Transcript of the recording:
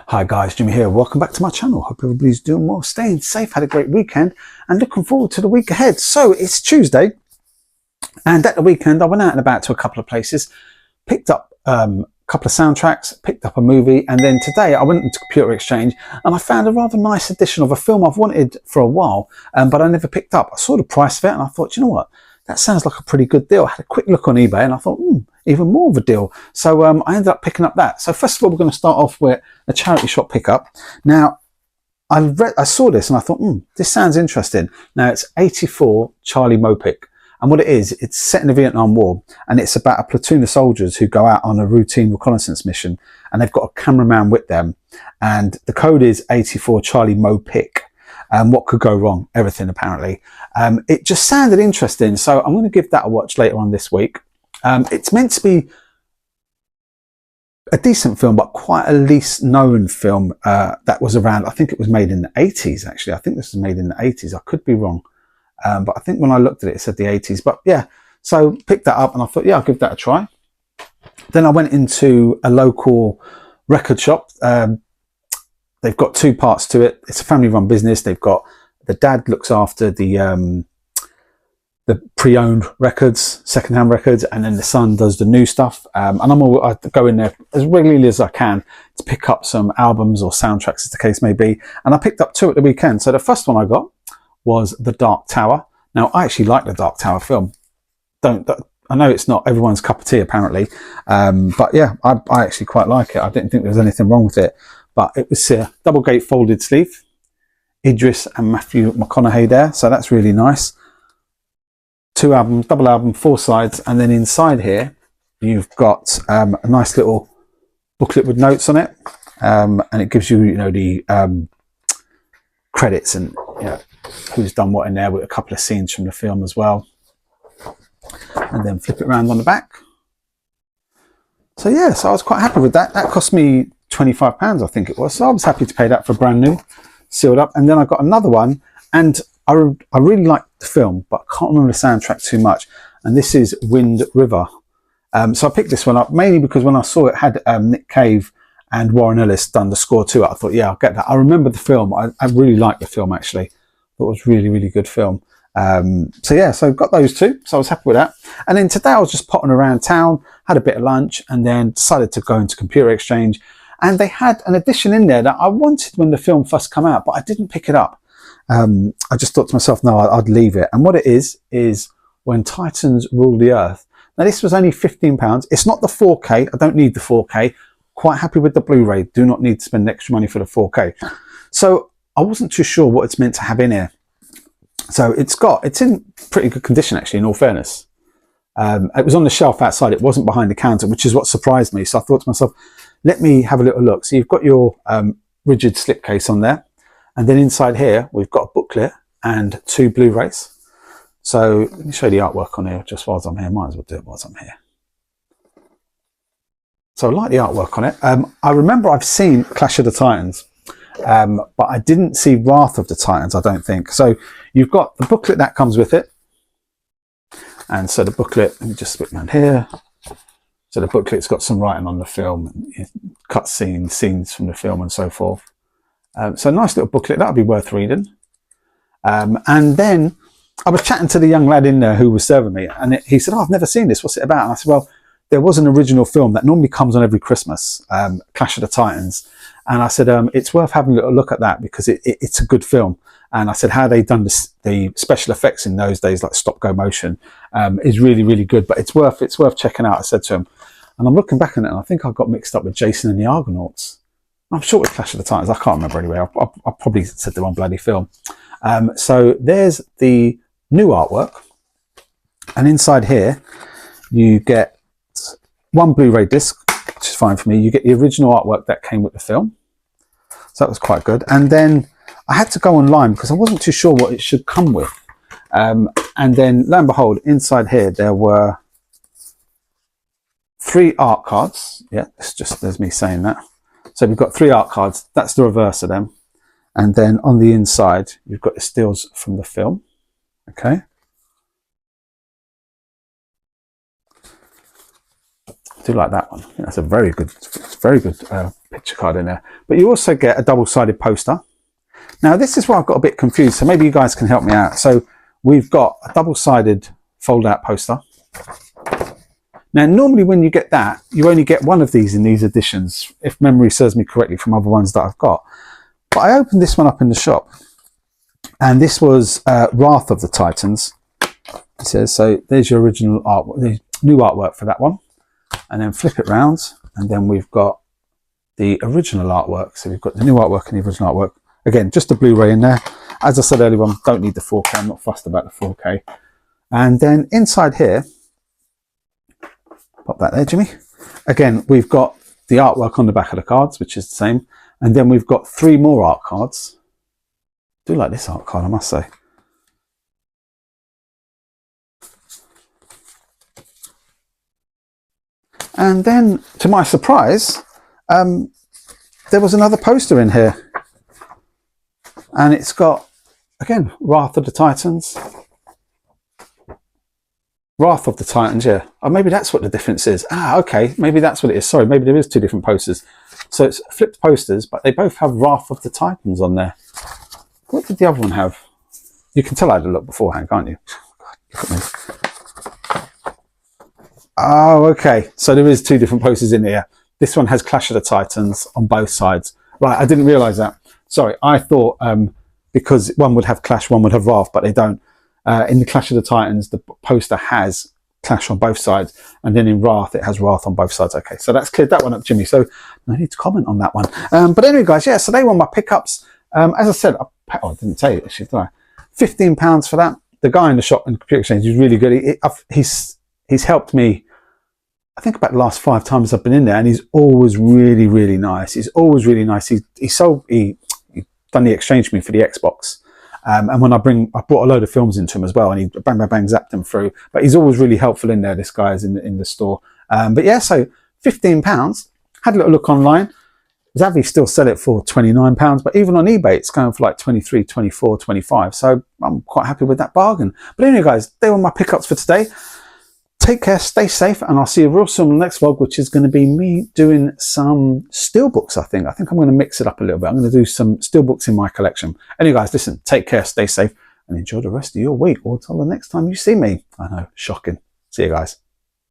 Hi guys, Jimmy here. Welcome back to my channel. Hope everybody's doing well, staying safe, had a great weekend and looking forward to the week ahead. So it's Tuesday and at the weekend I went out and about to a couple of places, picked up a couple of soundtracks, picked up a movie, and then today I went into Computer Exchange and I found a rather nice edition of a film I've wanted for a while, but I never picked up. I saw the price of it and I thought, you know what? That sounds like a pretty good deal. I had a quick look on eBay and I thought, even more of a deal. So I ended up picking up that. So first of all, we're going to start off with a charity shop pickup. Now, I saw this and I thought, this sounds interesting. Now, it's 84 Charlie Mopic. And what it is, it's set in the Vietnam War. And it's about a platoon of soldiers who go out on a routine reconnaissance mission. And they've got a cameraman with them. And the code is 84 Charlie Mopic. What could go wrong? Everything, apparently. It just sounded interesting, so I'm going to give that a watch later on this week. It's meant to be a decent film, but quite a least known film that was around. I think it was made in the 80s, actually. I think this was made in the 80s. I could be wrong. But I think when I looked at it, it said the 80s. But yeah, so picked that up and I thought, yeah, I'll give that a try. Then I went into a local record shop. They've got two parts to it. It's a family-run business. They've got the dad looks after the pre-owned records, second-hand records, and then the son does the new stuff. And I go in there as regularly as I can to pick up some albums or soundtracks, as the case may be. And I picked up two at the weekend. So the first one I got was The Dark Tower. Now, I actually like the Dark Tower film. I know it's not everyone's cup of tea, apparently, but yeah, I actually quite like it. I didn't think there was anything wrong with it. But it was a double gate folded sleeve. Idris and Matthew McConaughey there. So that's really nice. Two albums, double album, 4 sides. And then inside here, you've got a nice little booklet with notes on it. And it gives you, the credits and, who's done what in there with a couple of scenes from the film as well. And then flip it around on the back. So yeah, so I was quite happy with that. That cost me £25, I think it was. So I was happy to pay that for brand new, sealed up. And then I got another one, and I really liked the film, but I can't remember the soundtrack too much. And this is Wind River. So I picked this one up mainly because when I saw it had Nick Cave and Warren Ellis done the score to it, I thought, yeah, I'll get that. I remember the film. I really liked the film, actually. Thought it was really, really good film. So yeah, so got those two. So I was happy with that. And then today I was just potting around town, had a bit of lunch, and then decided to go into Computer Exchange. And they had an edition in there that I wanted when the film first came out, but I didn't pick it up. I just thought to myself, no, I'd leave it. And what it is When Titans Rule the Earth. Now, this was only £15. It's not the 4K. I don't need the 4K. Quite happy with the Blu-ray. Do not need to spend extra money for the 4K. So I wasn't too sure what it's meant to have in here. So it's in pretty good condition, actually, in all fairness. It was on the shelf outside. It wasn't behind the counter, which is what surprised me. So I thought to myself, let me have a little look. So you've got your rigid slipcase on there. And then inside here, we've got a booklet and 2 Blu-rays. So let me show you the artwork on here just whilst I'm here. Might as well do it whilst I'm here. So I like the artwork on it. I remember I've seen Clash of the Titans, but I didn't see Wrath of the Titans, I don't think. So you've got the booklet that comes with it. And so the booklet, let me just split around here. So the booklet's got some writing on the film, cut scenes from the film and so forth. So a nice little booklet, that'll be worth reading. And then I was chatting to the young lad in there who was serving me, and he said, I've never seen this, what's it about? And I said, well, there was an original film that normally comes on every Christmas, Clash of the Titans. And I said, it's worth having a little look at that because it's a good film. And I said, how they done the special effects in those days, like stop-go motion, is really, really good. But it's worth checking out, I said to him. And I'm looking back on it, and I think I got mixed up with Jason and the Argonauts. I'm sure it was Clash of the Titans. I can't remember anyway. I probably said the wrong bloody film. So there's the new artwork. And inside here, you get 1 Blu-ray disc, which is fine for me. You get the original artwork that came with the film. So that was quite good. And then I had to go online because I wasn't too sure what it should come with. And then, lo and behold, inside here, there were 3 art cards. Yeah, it's just, there's me saying that. So we've got 3 art cards. That's the reverse of them. And then on the inside, you've got the stills from the film. Okay. I do like that one. I think that's a very good very good picture card in there. But you also get a double-sided poster. Now this is where I've got a bit confused, so maybe you guys can help me out. So we've got a double-sided fold-out poster. Now normally when you get that, you only get one of these in these editions, if memory serves me correctly from other ones that I've got. But I opened this one up in the shop, and this was Wrath of the Titans. It says, so there's your original artwork, the new artwork for that one. And then flip it round, and then we've got the original artwork. So we've got the new artwork and the original artwork. Again, just a Blu-ray in there. As I said earlier on, don't need the 4K. I'm not fussed about the 4K. And then inside here, pop that there, Jimmy. Again, we've got the artwork on the back of the cards, which is the same. And then we've got 3 more art cards. I do like this art card, I must say. And then, to my surprise, there was another poster in here. And it's got, again, Wrath of the Titans. Wrath of the Titans, yeah. Oh, maybe that's what the difference is. Ah, okay. Maybe that's what it is. Sorry, maybe there is 2 different posters. So it's flipped posters, but they both have Wrath of the Titans on there. What did the other one have? You can tell I had a look beforehand, can't you? God, look at me. Oh, okay. So there is 2 different posters in here. This one has Clash of the Titans on both sides. Right, I didn't realise that. Sorry, I thought because one would have Clash, one would have Wrath, but they don't. In the Clash of the Titans, the poster has Clash on both sides, and then in Wrath, it has Wrath on both sides. Okay, so that's cleared that one up, Jimmy. So no need to comment on that one. But anyway, guys, yeah, so they were my pickups. As I said, I didn't tell you this, did I? £15 for that. The guy in the shop and computer exchange is really good. He's helped me, I think, about the last 5 times I've been in there, and he's always really, really nice. He's always really nice. He done the exchange for me for the Xbox. And when I brought a load of films into him as well, and he bang, bang, bang, zapped them through. But he's always really helpful in there, this guy is in the store. But yeah, so £15. Had a little look online. Zavi still sell it for £29, but even on eBay, it's going for like 23, 24, 25. So I'm quite happy with that bargain. But anyway, guys, they were my pickups for today. Take care, stay safe, and I'll see you real soon in the next vlog, which is going to be me doing some steelbooks, I think. I think I'm going to mix it up a little bit. I'm going to do some steelbooks in my collection. Anyway, guys, listen, take care, stay safe, and enjoy the rest of your week, or until the next time you see me. I know, shocking. See you guys.